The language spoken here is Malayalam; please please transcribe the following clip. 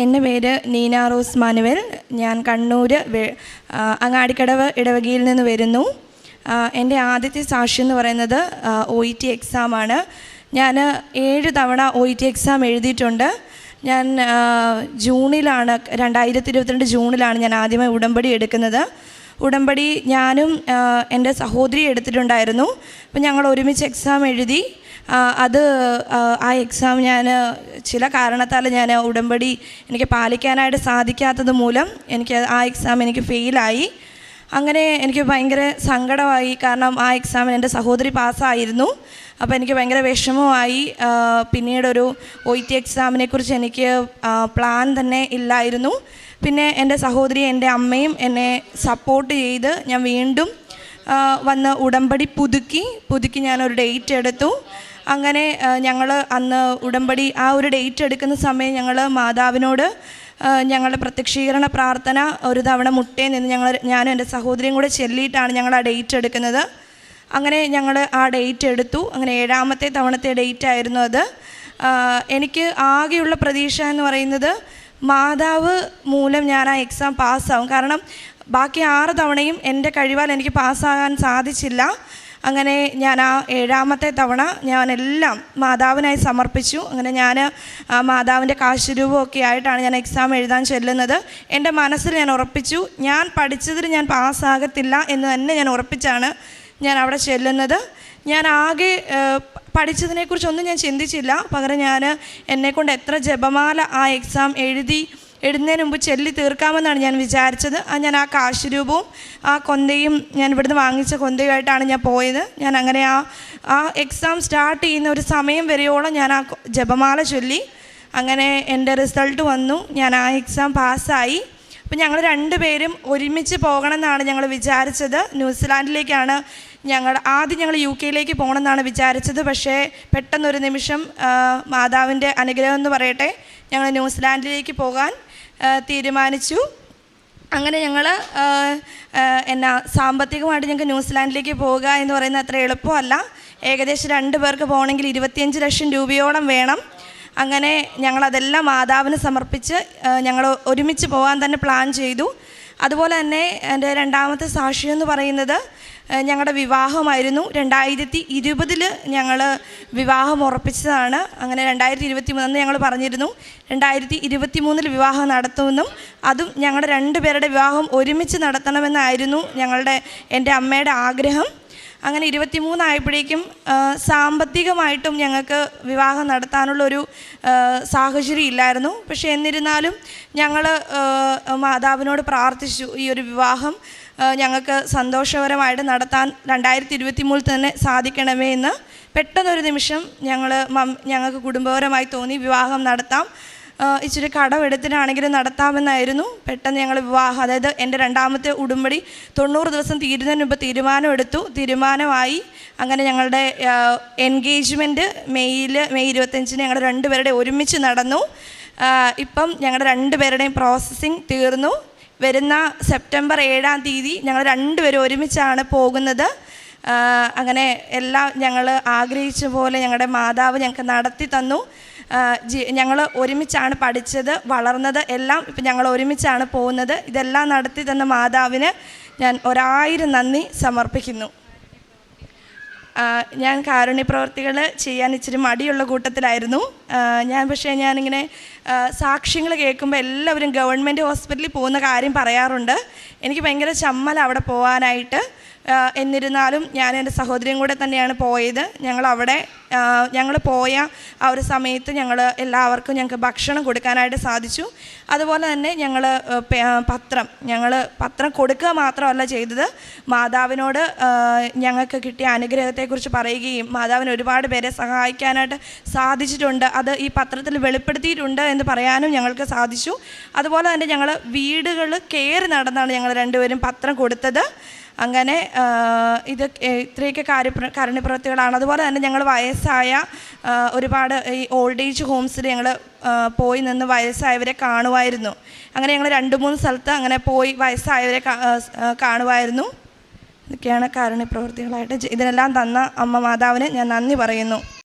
എൻ്റെ പേര് നീന റോസ് മാനുവൽ. ഞാൻ കണ്ണൂർ അങ്ങാടിക്കടവ് ഇടവകയിൽ നിന്ന് വരുന്നു. എൻ്റെ ആദ്യത്തെ സാക്ഷി എന്ന് പറയുന്നത് OET എക്സാമാണ്. ഞാൻ 7 തവണ OET എക്സാം എഴുതിയിട്ടുണ്ട്. ഞാൻ ജൂണിലാണ് 2022 ജൂണിലാണ് ഞാൻ ആദ്യമായി ഉടമ്പടി എടുക്കുന്നത്. ഉടമ്പടി ഞാനും എൻ്റെ സഹോദരി എടുത്തിട്ടുണ്ടായിരുന്നു. അപ്പം ഞങ്ങൾ ഒരുമിച്ച് എക്സാം എഴുതി. ആ എക്സാം ഞാൻ ചില കാരണത്താൽ ഞാൻ ഉടമ്പടി എനിക്ക് പാലിക്കാനായിട്ട് സാധിക്കാത്തത് മൂലം ആ എക്സാം എനിക്ക് ഫെയിലായി. അങ്ങനെ എനിക്ക് ഭയങ്കര സങ്കടമായി. കാരണം ആ എക്സാമിന് എൻ്റെ സഹോദരി പാസ്സായിരുന്നു. അപ്പോൾ എനിക്ക് ഭയങ്കര വിഷമമായി. പിന്നീടൊരു OET എക്സാമിനെക്കുറിച്ച് എനിക്ക് പ്ലാൻ തന്നെ ഇല്ലായിരുന്നു. പിന്നെ എൻ്റെ സഹോദരി എൻ്റെ അമ്മയും എന്നെ സപ്പോർട്ട് ചെയ്ത് ഞാൻ വീണ്ടും വന്ന് ഉടമ്പടി പുതുക്കി ഞാനൊരു ഡേറ്റ് എടുത്തു. അങ്ങനെ ഞങ്ങൾ അന്ന് ഉടമ്പടി ഒരു ഡേറ്റ് എടുക്കുന്ന സമയം ഞങ്ങൾ മാതാവിനോട് ഞങ്ങളുടെ പ്രത്യക്ഷീകരണ പ്രാർത്ഥന ഒരു തവണ മുട്ടയിൽ നിന്ന് ഞാനും എൻ്റെ സഹോദരിയും കൂടെ ചൊല്ലിയിട്ടാണ് ഞങ്ങൾ ആ ഡേറ്റ് എടുക്കുന്നത്. അങ്ങനെ ഞങ്ങൾ ആ ഡേറ്റ് എടുത്തു. അങ്ങനെ 7ാമത്തെ തവണത്തെ ഡേറ്റ് ആയിരുന്നു അത്. എനിക്ക് ആകെയുള്ള പ്രതീക്ഷ എന്ന് പറയുന്നത് മാതാവ് മൂലം ഞാൻ ആ എക്സാം പാസ്സാവും. കാരണം ബാക്കി 6 തവണയും എൻ്റെ കഴിവാൽ എനിക്ക് പാസ്സാകാൻ സാധിച്ചില്ല. അങ്ങനെ ഞാൻ ആ 7ാമത്തെ തവണ ഞാനെല്ലാം മാതാവിനായി സമർപ്പിച്ചു. അങ്ങനെ ഞാൻ മാതാവിൻ്റെ കാശുരൂപമൊക്കെ ആയിട്ടാണ് ഞാൻ എക്സാം എഴുതാൻ ചെല്ലുന്നത്. എൻ്റെ മനസ്സിൽ ഞാൻ ഉറപ്പിച്ചു, ഞാൻ പഠിച്ചതിൽ ഞാൻ പാസ്സാകത്തില്ല എന്ന് തന്നെ ഞാൻ ഉറപ്പിച്ചാണ് ഞാൻ അവിടെ ചെല്ലുന്നത്. ഞാൻ ആകെ പഠിച്ചതിനെക്കുറിച്ചൊന്നും ഞാൻ ചിന്തിച്ചില്ല. പകരം ഞാൻ എന്നെക്കൊണ്ട് എത്ര ജപമാല ആ എക്സാം എഴുതുന്നതിന് മുമ്പ് ചൊല്ലി തീർക്കാമെന്നാണ് ഞാൻ വിചാരിച്ചത്. ഞാൻ ആ കാശുരൂപവും ആ കൊന്തയും ഞാൻ ഇവിടുന്ന് വാങ്ങിച്ച കൊന്തയുമായിട്ടാണ് ഞാൻ പോയത്. ഞാൻ അങ്ങനെ ആ എക്സാം സ്റ്റാർട്ട് ചെയ്യുന്ന ഒരു സമയം വരെയോളം ഞാൻ ആ ജപമാല ചൊല്ലി. അങ്ങനെ എൻ്റെ റിസൾട്ട് വന്നു. ഞാൻ ആ എക്സാം പാസ്സായി. അപ്പം ഞങ്ങൾ 2 പേരും ഒരുമിച്ച് പോകണമെന്നാണ് ഞങ്ങൾ വിചാരിച്ചത്. ന്യൂസിലാൻഡിലേക്കാണ് ആദ്യം ഞങ്ങൾ UK പോകണമെന്നാണ് വിചാരിച്ചത്. പക്ഷേ പെട്ടെന്നൊരു നിമിഷം മാതാവിൻ്റെ അനുഗ്രഹം എന്ന് പറയട്ടെ, ഞങ്ങൾ ന്യൂസിലാൻഡിലേക്ക് പോകാൻ തീരുമാനിച്ചു. അങ്ങനെ ഞങ്ങൾ സാമ്പത്തികമായിട്ട് ഞങ്ങൾക്ക് ന്യൂസിലാൻഡിലേക്ക് പോവുക എന്ന് പറയുന്നത് അത്ര എളുപ്പമല്ല. ഏകദേശം 2 പേർക്ക് പോകണമെങ്കിൽ 25 ലക്ഷം രൂപയോളം വേണം. അങ്ങനെ ഞങ്ങളതെല്ലാം മാതാവിന് സമർപ്പിച്ച് ഞങ്ങൾ ഒരുമിച്ച് പോകാൻ തന്നെ പ്ലാൻ ചെയ്തു. അതുപോലെ തന്നെ എൻ്റെ 2ാമത്തെ സാക്ഷ്യം എന്ന് പറയുന്നത് ഞങ്ങളുടെ വിവാഹമായിരുന്നു. 2020 ഞങ്ങൾ വിവാഹം ഉറപ്പിച്ചതാണ്. അങ്ങനെ 2023 ഞങ്ങൾ പറഞ്ഞിരുന്നു 2023 വിവാഹം നടത്തുമെന്നും അതും ഞങ്ങളുടെ 2 പേരുടെ വിവാഹം ഒരുമിച്ച് നടത്തണമെന്നായിരുന്നു എൻ്റെ അമ്മയുടെ ആഗ്രഹം. അങ്ങനെ 23 ആയപ്പോഴേക്കും സാമ്പത്തികമായിട്ടും ഞങ്ങൾക്ക് വിവാഹം നടത്താനുള്ളൊരു സാഹചര്യം ഇല്ലായിരുന്നു. പക്ഷേ എന്നിരുന്നാലും ഞങ്ങൾ മാതാവിനോട് പ്രാർത്ഥിച്ചു, ഈ ഒരു വിവാഹം ഞങ്ങൾക്ക് സന്തോഷകരമായിട്ട് നടത്താൻ 2023 തന്നെ സാധിക്കണമേ എന്ന്. പെട്ടെന്നൊരു നിമിഷം ഞങ്ങൾക്ക് കുടുംബപരമായി തോന്നി വിവാഹം നടത്താം, ഇച്ചിരി കടമെടുത്തിട്ടാണെങ്കിലും നടത്താമെന്നായിരുന്നു. പെട്ടെന്ന് ഞങ്ങൾ വിവാഹം, അതായത് എൻ്റെ 2ാമത്തെ ഉടമ്പടി 90 ദിവസം തീരുന്നതിന് മുമ്പ് തീരുമാനമായി. അങ്ങനെ ഞങ്ങളുടെ എൻഗേജ്മെൻറ്റ് മെയ് 25 ഞങ്ങളുടെ 2 പേരുടെ ഒരുമിച്ച് നടന്നു. ഇപ്പം ഞങ്ങളുടെ 2 പേരുടെയും പ്രോസസ്സിങ് തീർന്നു. വരുന്ന സെപ്റ്റംബർ 7-ാം തീയതി ഞങ്ങൾ 2 പേരും ഒരുമിച്ചാണ് പോകുന്നത്. അങ്ങനെ എല്ലാം ഞങ്ങൾ ആഗ്രഹിച്ച പോലെ ഞങ്ങളുടെ മാതാവ് ഞങ്ങൾക്ക് നടത്തി തന്നു. ഞങ്ങൾ ഒരുമിച്ചാണ് പഠിച്ചത്, വളർന്നത് എല്ലാം. ഇപ്പം ഞങ്ങൾ ഒരുമിച്ചാണ് പോകുന്നത്. ഇതെല്ലാം നടത്തി തന്ന മാതാവിന് ഞാൻ 1000 നന്ദി സമർപ്പിക്കുന്നു. ഞാൻ കാരുണ്യപ്രവർത്തികൾ ചെയ്യാൻ ഇച്ചിരി മടിയുള്ള കൂട്ടത്തിലായിരുന്നു. പക്ഷേ ഞാനിങ്ങനെ സാക്ഷ്യങ്ങൾ കേൾക്കുമ്പോൾ എല്ലാവരും ഗവൺമെൻറ് ഹോസ്പിറ്റലിൽ പോകുന്ന കാര്യം പറയാറുണ്ട്. എനിക്ക് ഭയങ്കര ചമ്മൽ അവിടെ പോകാനായിട്ട്. എന്നിരുന്നാലും ഞാൻ എൻ്റെ സഹോദരിയും കൂടെ തന്നെയാണ് പോയത്. ഞങ്ങൾ പോയ ആ ഒരു സമയത്ത് എല്ലാവർക്കും ഞങ്ങൾക്ക് ഭക്ഷണം കൊടുക്കാനായിട്ട് സാധിച്ചു. അതുപോലെ തന്നെ ഞങ്ങൾ പത്രം കൊടുക്കുക മാത്രമല്ല ചെയ്തത്, മാതാവിനോട് ഞങ്ങൾക്ക് കിട്ടിയ അനുഗ്രഹത്തെക്കുറിച്ച് പറയുകയും മാതാവിന് ഒരുപാട് പേരെ സഹായിക്കാനായിട്ട് സാധിച്ചിട്ടുണ്ട്, അത് ഈ പത്രത്തിൽ വെളിപ്പെടുത്തിയിട്ടുണ്ട് എന്ന് പറയാനും ഞങ്ങൾക്ക് സാധിച്ചു. അതുപോലെ തന്നെ ഞങ്ങൾ വീടുകൾ കയറി നടന്നാണ് ഞങ്ങൾ 2 പേരും പത്രം കൊടുത്തത്. അങ്ങനെ ഇത്രയൊക്കെ കാരുണ്യപ്രവൃത്തികളാണ്. അതുപോലെ തന്നെ ഞങ്ങൾ വയസ്സായ ഒരുപാട് ഈ ഓൾഡ് ഏജ് ഹോംസിൽ ഞങ്ങൾ പോയി നിന്ന് വയസ്സായവരെ കാണുമായിരുന്നു. അങ്ങനെ ഞങ്ങൾ 2-3 സ്ഥലത്ത് അങ്ങനെ പോയി വയസ്സായവരെ കാണുമായിരുന്നു. ഇതൊക്കെയാണ് കാരുണ്യപ്രവൃത്തികളായിട്ട്. ഇതിനെല്ലാം തന്ന അമ്മ മാതാവിന് ഞാൻ നന്ദി പറയുന്നു.